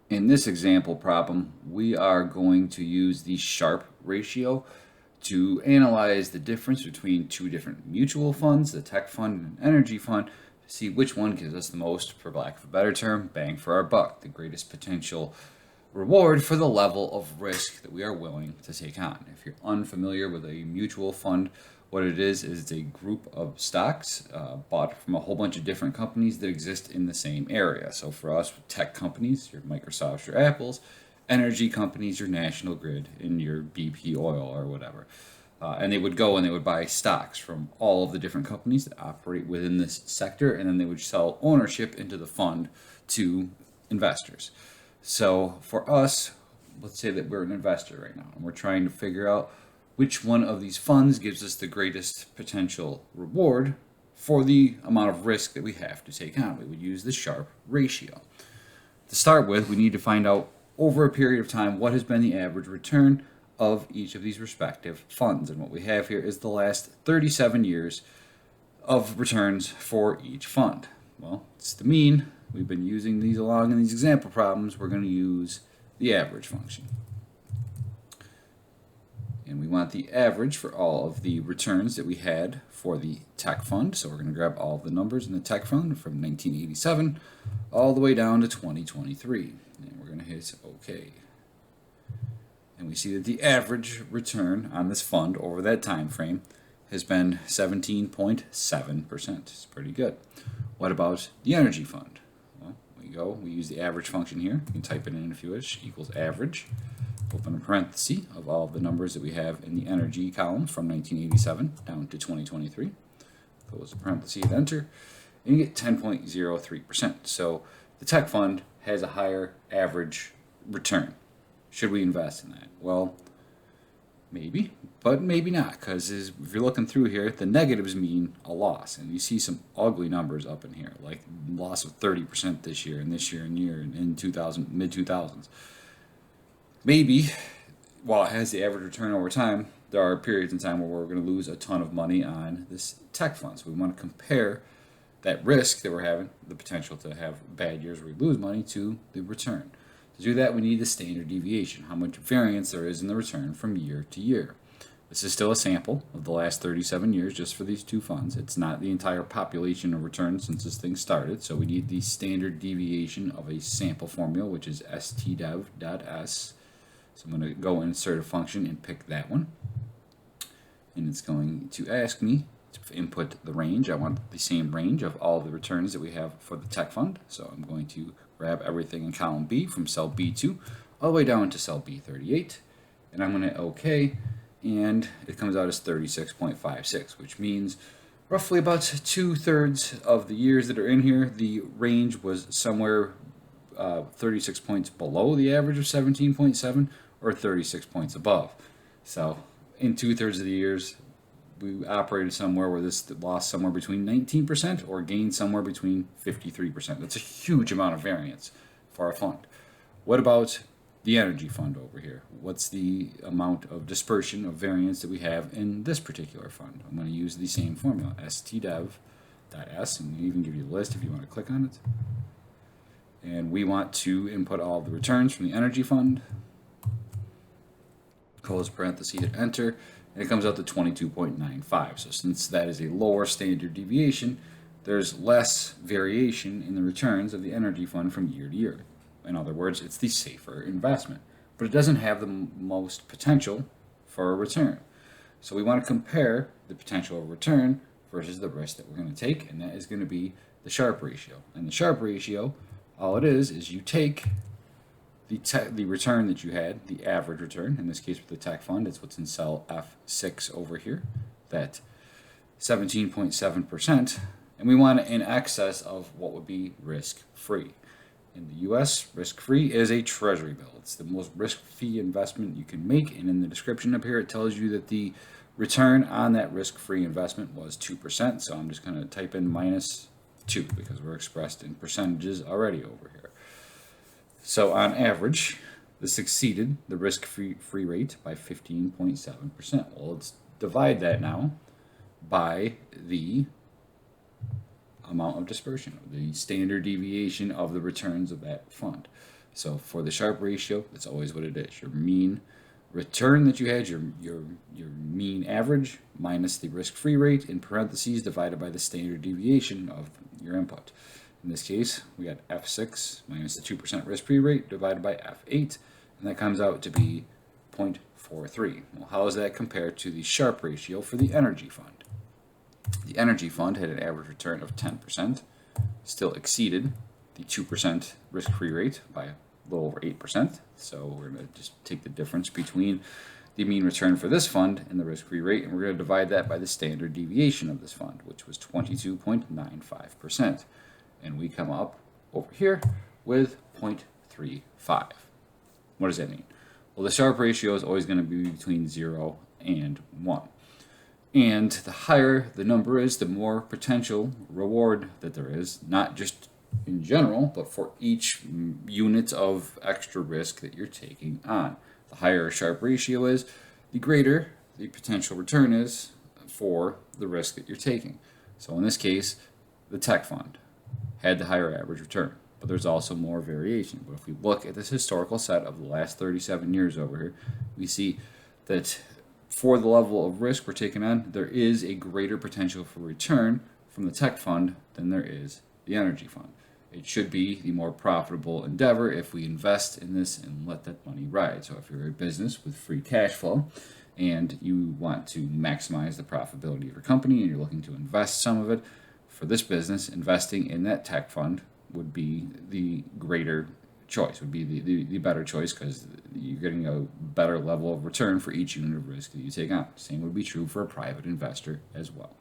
In this example problem, we are going to use the Sharpe ratio to analyze the difference between two different mutual funds, the tech fund and energy fund, to see which one gives us the most, for lack of a better term, bang for our buck, the greatest potential reward for the level of risk that we are willing to take on. If you're unfamiliar with a mutual fund, what it is it's a group of stocks bought from a whole bunch of different companies that exist in the same area. So for us, tech companies, your Microsofts, your Apples, energy companies, your National Grid, and your BP oil or whatever. And they would go and they would buy stocks from all of the different companies that operate within this sector, and then they would sell ownership into the fund to investors. So for us, let's say that we're an investor right now and we're trying to figure out which one of these funds gives us the greatest potential reward for the amount of risk that we have to take on. We would use the Sharpe ratio. To start with, we need to find out over a period of time what has been the average return of each of these respective funds. And what we have here is the last 37 years of returns for each fund. Well, it's the mean. We've been using these along in these example problems. We're going to use the average function. And we want the average for all of the returns that we had for the tech fund. So we're going to grab all of the numbers in the tech fund from 1987 all the way down to 2023. And we're going to hit OK. And we see that the average return on this fund over that time frame has been 17.7%. It's pretty good. What about the energy fund? Well, we use the average function here. You can type it in if you wish, equals average. Open a parenthesis of all of the numbers that we have in the energy column from 1987 down to 2023. Close the parenthesis, enter, and you get 10.03%. So the tech fund has a higher average return. Should we invest in that? Well, maybe, but maybe not, because if you're looking through here, the negatives mean a loss, and you see some ugly numbers up in here, like loss of 30% this year and in 2000, mid-2000s. Maybe, while it has the average return over time, there are periods in time where we're going to lose a ton of money on this tech fund. So we want to compare that risk that we're having, the potential to have bad years where we lose money, to the return. To do that, we need the standard deviation, how much variance there is in the return from year to year. This is still a sample of the last 37 years just for these two funds. It's not the entire population of returns since this thing started. So we need the standard deviation of a sample formula, which is stdev.s. So I'm going to go insert a function and pick that one. And it's going to ask me to input the range. I want the same range of all the returns that we have for the tech fund. So I'm going to grab everything in column B from cell B2 all the way down to cell B38. And I'm going to hit OK. And it comes out as 36.56, which means roughly about 2/3 of the years that are in here, the range was somewhere 36 points below the average of 17.7 or 36 points above. So in 2/3 of the years, we operated somewhere where this lost somewhere between 19% or gained somewhere between 53%. That's a huge amount of variance for our fund. What about the energy fund over here? What's the amount of dispersion of variance that we have in this particular fund? I'm going to use the same formula, stdev.s, and we even give you the list if you want to click on it. And we want to input all of the returns from the energy fund. Close parenthesis, hit enter, and it comes out to 22.95. So since that is a lower standard deviation, there's less variation in the returns of the energy fund from year to year. In other words, it's the safer investment, but it doesn't have the most potential for a return. So we want to compare the potential of return versus the risk that we're going to take, and that is going to be the Sharpe ratio. And the Sharpe ratio, all it is you take the return that you had, the average return, in this case with the tech fund, it's what's in cell F6 over here, that 17.7%, and we want it in excess of what would be risk-free. In the US, risk-free is a treasury bill. It's the most risk-free investment you can make, and in the description up here it tells you that the return on that risk-free investment was 2%, so I'm just going to type in -2 because we're expressed in percentages already over here. So on average, this exceeded the risk-free rate by 15.7%. Well, let's divide that now by the amount of dispersion, the standard deviation of the returns of that fund. So for the Sharpe ratio, that's always what it is. Your mean return that you had, your mean average minus the risk-free rate in parentheses divided by the standard deviation of your input. In this case, we got F6 minus the 2% risk-free rate divided by F8, and that comes out to be 0.43. Well, how does that compare to the Sharpe ratio for the energy fund? The energy fund had an average return of 10%, still exceeded the 2% risk-free rate by a little over 8%. So we're going to just take the difference between the mean return for this fund and the risk-free rate, and we're going to divide that by the standard deviation of this fund, which was 22.95%. And we come up over here with 0.35. What does that mean? Well, the Sharpe ratio is always going to be between 0 and 1. And the higher the number is, the more potential reward that there is, not just in general, but for each unit of extra risk that you're taking on. The higher a Sharpe ratio is, the greater the potential return is for the risk that you're taking. So in this case, the tech fund had the higher average return, but there's also more variation. But if we look at this historical set of the last 37 years over here, we see that for the level of risk we're taking on, there is a greater potential for return from the tech fund than there is the energy fund. It should be the more profitable endeavor if we invest in this and let that money ride. So if you're a business with free cash flow and you want to maximize the profitability of your company and you're looking to invest some of it, for this business, investing in that tech fund would be the greater choice, would be the better choice, because you're getting a better level of return for each unit of risk that you take on. Same would be true for a private investor as well.